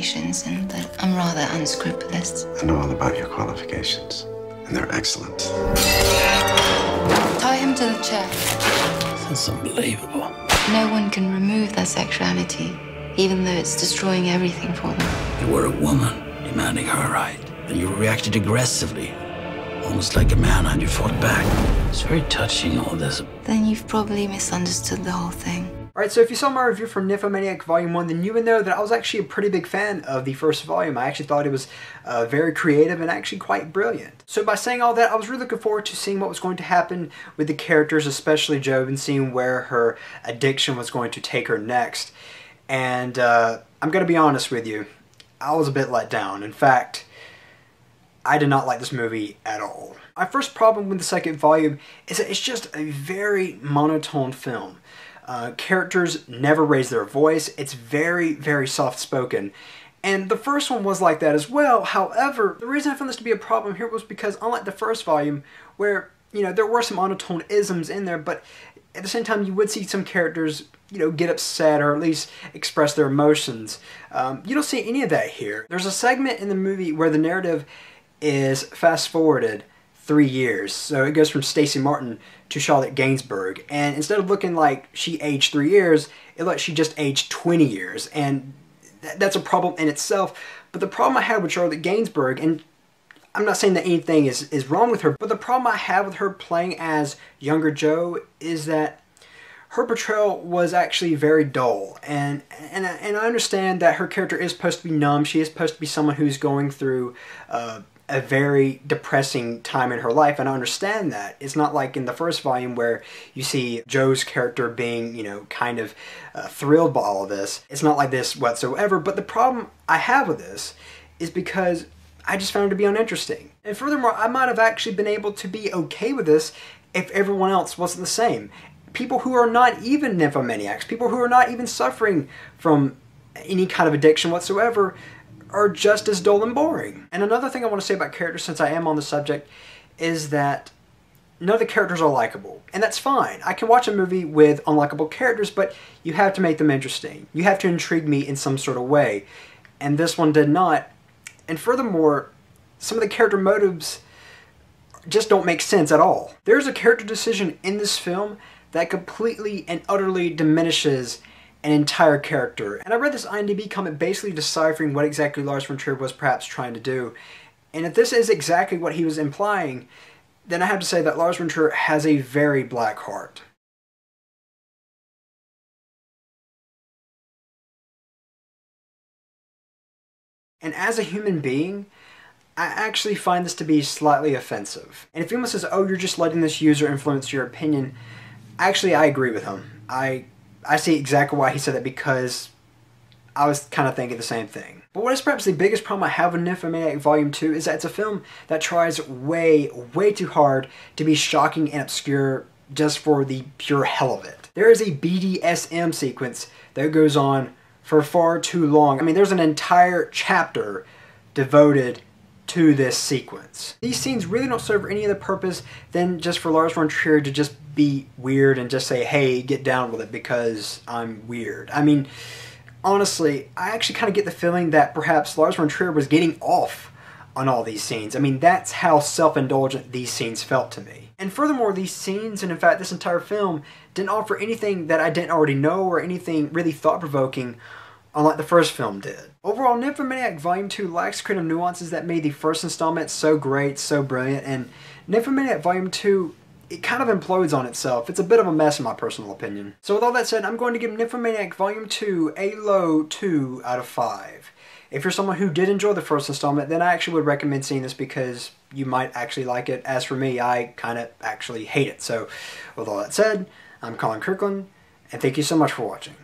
qualifications and that I'm rather unscrupulous. I know all about your qualifications, and they're excellent. Tie him to the chair. That's unbelievable. No one can remove their sexuality, even though it's destroying everything for them. You were a woman demanding her right, and you reacted aggressively, almost like a man, and you fought back. It's very touching, all this. Then you've probably misunderstood the whole thing. Alright, so if you saw my review for Nymphomaniac Volume 1, then you would know that I was actually a pretty big fan of the first volume. I actually thought it was very creative and actually quite brilliant. So by saying all that, I was really looking forward to seeing what was going to happen with the characters, especially Job, and seeing where her addiction was going to take her next. And I'm going to be honest with you, I was a bit let down. In fact, I did not like this movie at all. My first problem with the second volume is that it's just a very monotone film. Characters never raise their voice. It's very, very soft-spoken. And the first one was like that as well. However, the reason I found this to be a problem here was because unlike the first volume, where, you know, there were some monotone isms in there, but at the same time you would see some characters, you know, get upset or at least express their emotions. You don't see any of that here. There's a segment in the movie where the narrative is fast-forwarded 3 years. So it goes from Stacey Martin to Charlotte Gainsbourg. And instead of looking like she aged 3 years, it looks like she just aged 20 years. And that's a problem in itself. But the problem I had with Charlotte Gainsbourg, and I'm not saying that anything is wrong with her, but the problem I have with her playing as younger Jo is that her portrayal was actually very dull. And I understand that her character is supposed to be numb. She is supposed to be someone who's going through a very depressing time in her life, and I understand that. It's not like in the first volume where you see Jo's character being, you know, kind of thrilled by all of this. It's not like this whatsoever, but the problem I have with this is because I just found it to be uninteresting. And furthermore, I might have actually been able to be okay with this if everyone else wasn't the same. People who are not even nymphomaniacs, people who are not even suffering from any kind of addiction whatsoever, are just as dull and boring. And another thing I want to say about characters, since I am on the subject, is that none of the characters are likable. And that's fine. I can watch a movie with unlikable characters, but you have to make them interesting. You have to intrigue me in some sort of way. And this one did not. And furthermore, some of the character motives just don't make sense at all. There's a character decision in this film that completely and utterly diminishes an entire character. And I read this IMDb comment basically deciphering what exactly Lars von Trier was perhaps trying to do. And if this is exactly what he was implying, then I have to say that Lars von Trier has a very black heart. And as a human being, I actually find this to be slightly offensive. And if anyone says, oh, you're just letting this user influence your opinion, actually I agree with him. I see exactly why he said that, because I was kind of thinking the same thing. But what is perhaps the biggest problem I have with Nymphomaniac Volume 2 is that it's a film that tries way, way too hard to be shocking and obscure just for the pure hell of it. There is a BDSM sequence that goes on for far too long. I mean, there's an entire chapter devoted to this sequence. These scenes really don't serve any other purpose than just for Lars von Trier to just be weird and just say, hey, get down with it because I'm weird. I mean, honestly, I actually kind of get the feeling that perhaps Lars von Trier was getting off on all these scenes. I mean, that's how self-indulgent these scenes felt to me. And furthermore, these scenes, and in fact this entire film, didn't offer anything that I didn't already know or anything really thought-provoking, unlike the first film did. Overall, Nymphomaniac Volume 2 lacks creative nuances that made the first installment so great, so brilliant, and Nymphomaniac Volume 2, it kind of implodes on itself. It's a bit of a mess in my personal opinion. So with all that said, I'm going to give Nymphomaniac Volume 2 a low 2 out of 5. If you're someone who did enjoy the first installment, then I actually would recommend seeing this because you might actually like it. As for me, I kind of actually hate it. So with all that said, I'm Colyn Kirkland, and thank you so much for watching.